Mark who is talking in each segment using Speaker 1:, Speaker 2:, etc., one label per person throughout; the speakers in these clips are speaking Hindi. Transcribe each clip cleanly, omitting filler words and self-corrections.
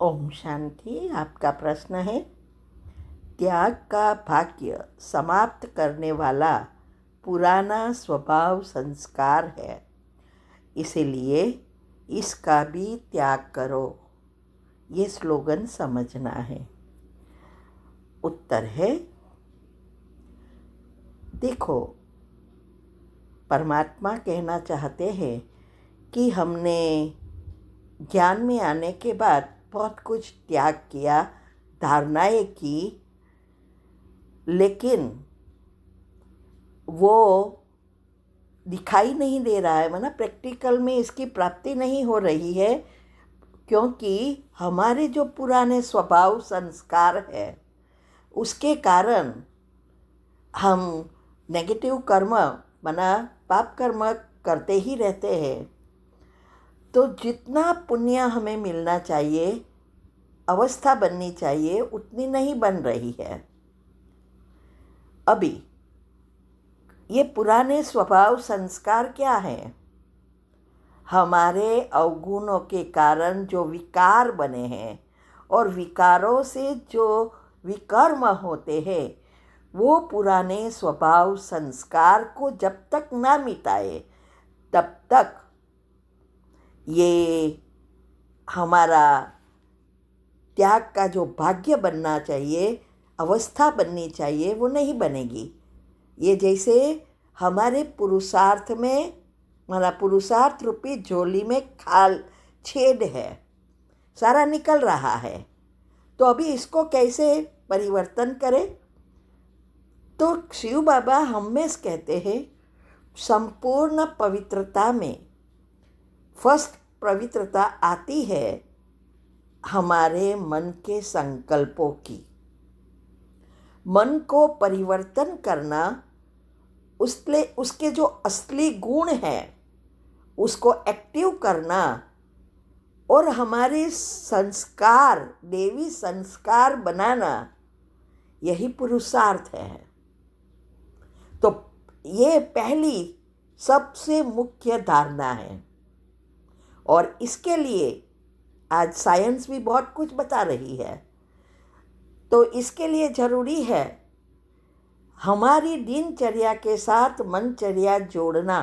Speaker 1: ओम शांति। आपका प्रश्न है, त्याग का भाग्य समाप्त करने वाला पुराना स्वभाव संस्कार है, इसीलिए इसका भी त्याग करो। ये स्लोगन समझना है। उत्तर है, देखो, परमात्मा कहना चाहते हैं कि हमने ज्ञान में आने के बाद बहुत कुछ त्याग किया, धारणाएं की, लेकिन वो दिखाई नहीं दे रहा है, माना प्रैक्टिकल में इसकी प्राप्ति नहीं हो रही है, क्योंकि हमारे जो पुराने स्वभाव संस्कार है उसके कारण हम नेगेटिव कर्म माना पाप कर्म करते ही रहते हैं। तो जितना पुण्य हमें मिलना चाहिए, अवस्था बननी चाहिए, उतनी नहीं बन रही है। अभी ये पुराने स्वभाव संस्कार क्या हैं? हमारे अवगुणों के कारण जो विकार बने हैं और विकारों से जो विकर्म होते हैं, वो पुराने स्वभाव संस्कार को जब तक ना मिटाए तब तक ये हमारा त्याग का जो भाग्य बनना चाहिए, अवस्था बननी चाहिए, वो नहीं बनेगी। ये जैसे हमारे पुरुषार्थ में, हमारा पुरुषार्थ रूपी झोली में खाल छेद है, सारा निकल रहा है। तो अभी इसको कैसे परिवर्तन करें? तो शिव बाबा हमेशा कहते हैं, संपूर्ण पवित्रता में फर्स्ट पवित्रता आती है हमारे मन के संकल्पों की। मन को परिवर्तन करना, उसके जो असली गुण हैं उसको एक्टिव करना और हमारे संस्कार, देवी संस्कार बनाना, यही पुरुषार्थ है। तो ये पहली सबसे मुख्य धारणा है और इसके लिए आज साइंस भी बहुत कुछ बता रही है। तो इसके लिए ज़रूरी है हमारी दिनचर्या के साथ मनचर्या जोड़ना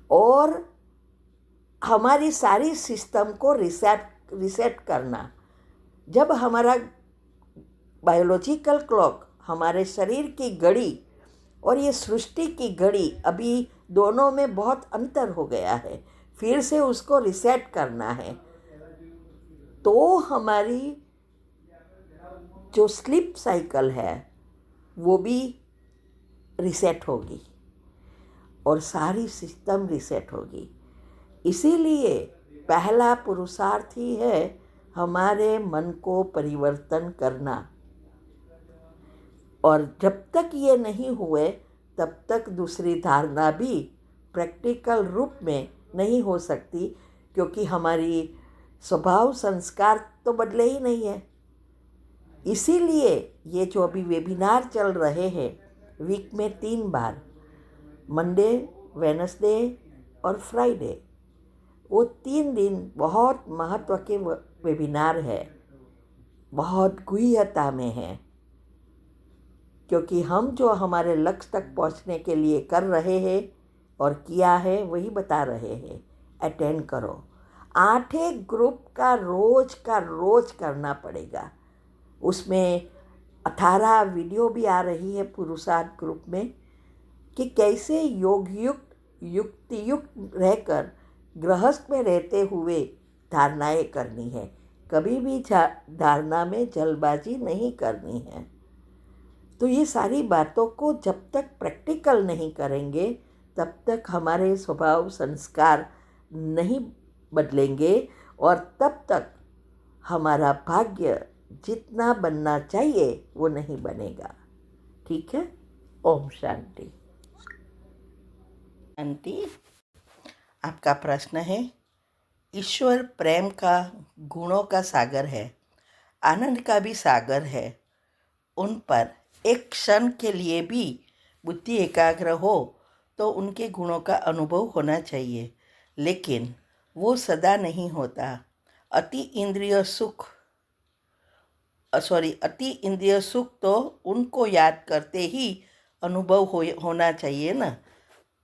Speaker 1: और हमारी सारी सिस्टम को रिसेट करना। जब हमारा बायोलॉजिकल क्लॉक, हमारे शरीर की घड़ी और ये सृष्टि की घड़ी, अभी दोनों में बहुत अंतर हो गया है, फिर से उसको रिसेट करना है, तो हमारी जो स्लीप साइकिल है वो भी रिसेट होगी और सारी सिस्टम रिसेट होगी। इसीलिए पहला पुरुषार्थ ही है हमारे मन को परिवर्तन करना। और जब तक ये नहीं हुए तब तक दूसरी धारणा भी प्रैक्टिकल रूप में नहीं हो सकती, क्योंकि हमारी स्वभाव संस्कार तो बदले ही नहीं है। इसीलिए ये जो अभी वेबिनार चल रहे हैं, वीक में 3 बार, मंडे, वेडनेसडे और फ्राइडे, वो 3 दिन बहुत महत्व के वेबिनार है, बहुत गुह्यता में है, क्योंकि हम जो हमारे लक्ष्य तक पहुंचने के लिए कर रहे हैं और किया है वही बता रहे हैं। अटेंड करो। 8 ग्रुप का रोज करना पड़ेगा। उसमें 18 वीडियो भी आ रही है पुरुषार्थ ग्रुप में, कि कैसे योगयुक्त युक्तियुक्त रहकर गृहस्थ में रहते हुए धारणाएं करनी है। कभी भी धारणा में जल्दबाजी नहीं करनी है। तो ये सारी बातों को जब तक प्रैक्टिकल नहीं करेंगे तब तक हमारे स्वभाव संस्कार नहीं बदलेंगे और तब तक हमारा भाग्य जितना बनना चाहिए वो नहीं बनेगा। ठीक है? ओम शांति। शांति। आपका प्रश्न है, ईश्वर प्रेम का, गुणों का सागर है, आनंद का भी सागर है। उन पर एक क्षण के लिए भी बुद्धि एकाग्र हो तो उनके गुणों का अनुभव होना चाहिए, लेकिन वो सदा नहीं होता। अति इंद्रिय सुख तो उनको याद करते ही अनुभव होना चाहिए ना,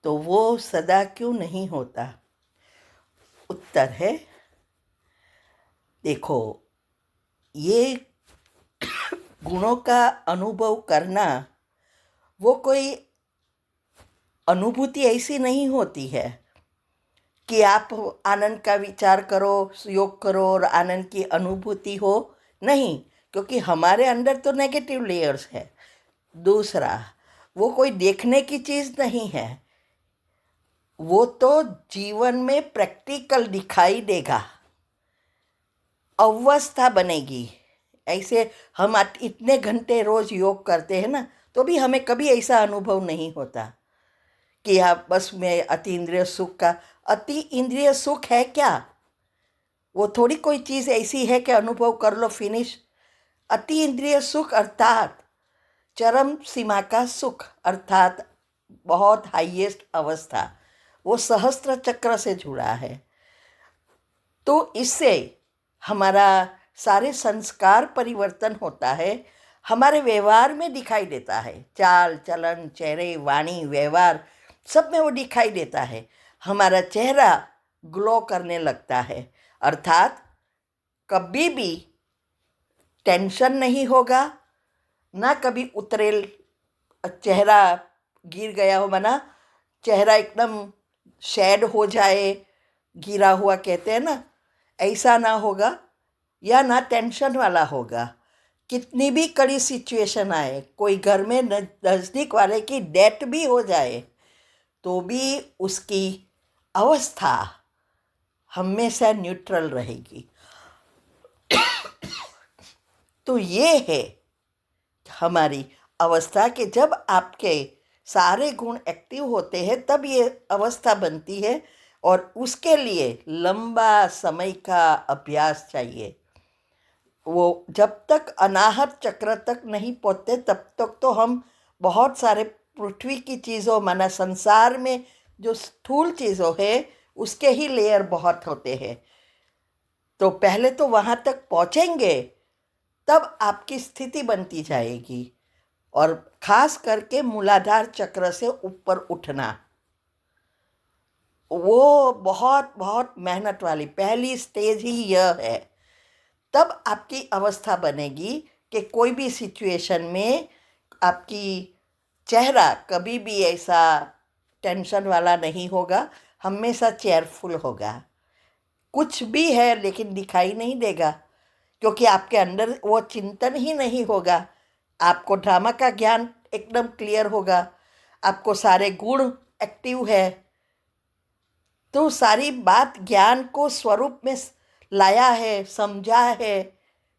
Speaker 1: तो वो सदा क्यों नहीं होता? उत्तर है, देखो, ये गुणों का अनुभव करना वो कोई अनुभूति ऐसी नहीं होती है कि आप आनंद का विचार करो, योग करो और आनंद की अनुभूति हो। नहीं, क्योंकि हमारे अंदर तो नेगेटिव लेयर्स है। दूसरा, वो कोई देखने की चीज़ नहीं है, वो तो जीवन में प्रैक्टिकल दिखाई देगा, अवस्था बनेगी। ऐसे हम इतने घंटे रोज योग करते हैं ना, तो भी हमें कभी ऐसा अनुभव नहीं होता कि आप बस में अति इंद्रिय सुख है क्या? वो थोड़ी कोई चीज़ ऐसी है कि अनुभव कर लो, फिनिश। अति इंद्रिय सुख अर्थात चरम सीमा का सुख, अर्थात बहुत हाईएस्ट अवस्था, वो सहस्त्र चक्र से जुड़ा है। तो इससे हमारा सारे संस्कार परिवर्तन होता है, हमारे व्यवहार में दिखाई देता है, चाल चलन, चेहरे, वाणी, व्यवहार सब में वो दिखाई देता है। हमारा चेहरा ग्लो करने लगता है, अर्थात कभी भी टेंशन नहीं होगा, ना कभी उतरेल चेहरा गिर गया हो, माना चेहरा एकदम शेड हो जाए, गिरा हुआ कहते हैं ना, ऐसा ना होगा, या ना टेंशन वाला होगा। कितनी भी कड़ी सिचुएशन आए, कोई घर में नज़दीक वाले की डेथ भी हो जाए, तो भी उसकी अवस्था हमेशा न्यूट्रल रहेगी। तो ये है हमारी अवस्था कि जब आपके सारे गुण एक्टिव होते हैं तब ये अवस्था बनती है, और उसके लिए लंबा समय का अभ्यास चाहिए। वो जब तक अनाहत चक्र तक नहीं पहुँचते तब तक तो हम बहुत सारे पृथ्वी की चीज़ों, माना संसार में जो स्थूल चीज़ों है उसके ही लेयर बहुत होते हैं। तो पहले तो वहाँ तक पहुँचेंगे तब आपकी स्थिति बनती जाएगी, और खास करके मूलाधार चक्र से ऊपर उठना, वो बहुत बहुत मेहनत वाली पहली स्टेज ही यह है। तब आपकी अवस्था बनेगी कि कोई भी सिचुएशन में आपकी चेहरा कभी भी ऐसा टेंशन वाला नहीं होगा, हमेशा चेयरफुल होगा। कुछ भी है लेकिन दिखाई नहीं देगा, क्योंकि आपके अंदर वो चिंतन ही नहीं होगा। आपको ड्रामा का ज्ञान एकदम क्लियर होगा, आपको सारे गुण एक्टिव है, तो सारी बात ज्ञान को स्वरूप में लाया है, समझा है,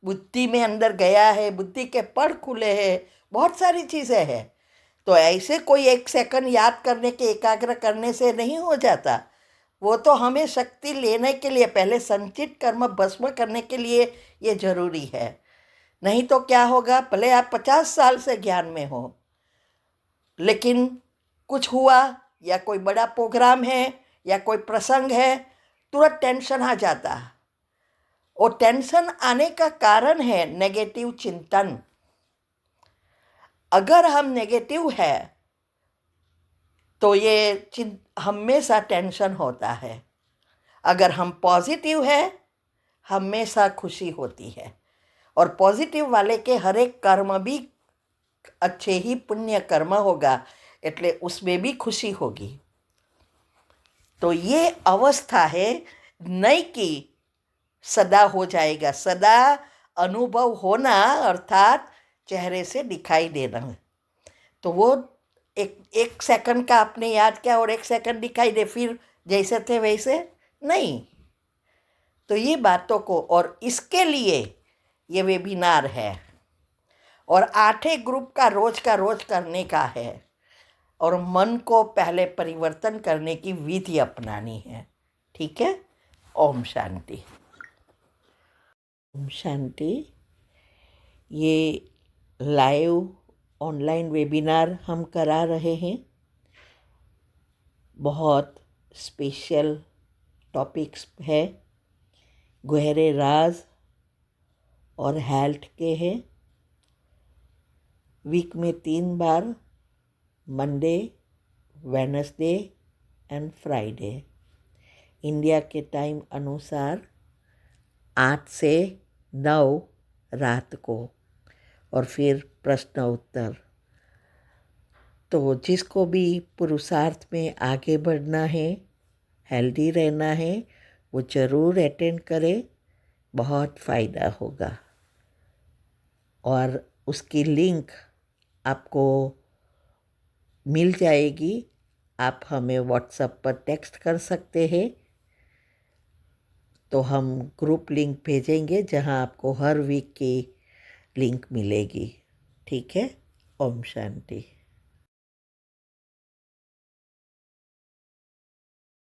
Speaker 1: बुद्धि में अंदर गया है, बुद्धि के पढ़ खुले हैं, बहुत सारी चीज़ें हैं। तो ऐसे कोई एक सेकंड याद करने के, एकाग्र करने से नहीं हो जाता। वो तो हमें शक्ति लेने के लिए, पहले संचित कर्म भस्म करने के लिए ये जरूरी है। नहीं तो क्या होगा, भले आप 50 साल से ज्ञान में हो, लेकिन कुछ हुआ या कोई बड़ा प्रोग्राम है या कोई प्रसंग है, तुरंत टेंशन आ जाता। और टेंशन आने का कारण है नेगेटिव चिंतन। अगर हम नेगेटिव है तो ये हमेशा टेंशन होता है। अगर हम पॉजिटिव है हमेशा खुशी होती है, और पॉजिटिव वाले के हर एक कर्म भी अच्छे ही पुण्य कर्म होगा, એટલે उसमें भी खुशी होगी। तो ये अवस्था है, नहीं कि सदा हो जाएगा। सदा अनुभव होना अर्थात चेहरे से दिखाई देना, तो वो एक सेकंड का आपने याद किया और एक सेकंड दिखाई दे, फिर जैसे थे वैसे नहीं। तो ये बातों को, और इसके लिए ये वेबिनार है, और 8 ग्रुप का रोज करने का है, और मन को पहले परिवर्तन करने की विधि अपनानी है। ठीक है। ओम शांति। ओम शांति। ये लाइव ऑनलाइन वेबिनार हम करा रहे हैं। बहुत स्पेशल टॉपिक्स है गहरे राज और हेल्थ के हैं। वीक में 3 बार, Monday, Wednesday and Friday, India के टाइम अनुसार 8 से 9 रात को, और फिर प्रश्न उत्तर। तो जिसको भी पुरुषार्थ में आगे बढ़ना है, हेल्दी रहना है, वो ज़रूर अटेंड करे, बहुत फ़ायदा होगा। और उसकी लिंक आपको मिल जाएगी। आप हमें व्हाट्सएप पर टेक्स्ट कर सकते हैं, तो हम ग्रुप लिंक भेजेंगे जहां आपको हर वीक की लिंक मिलेगी। ठीक है। ओम शांति।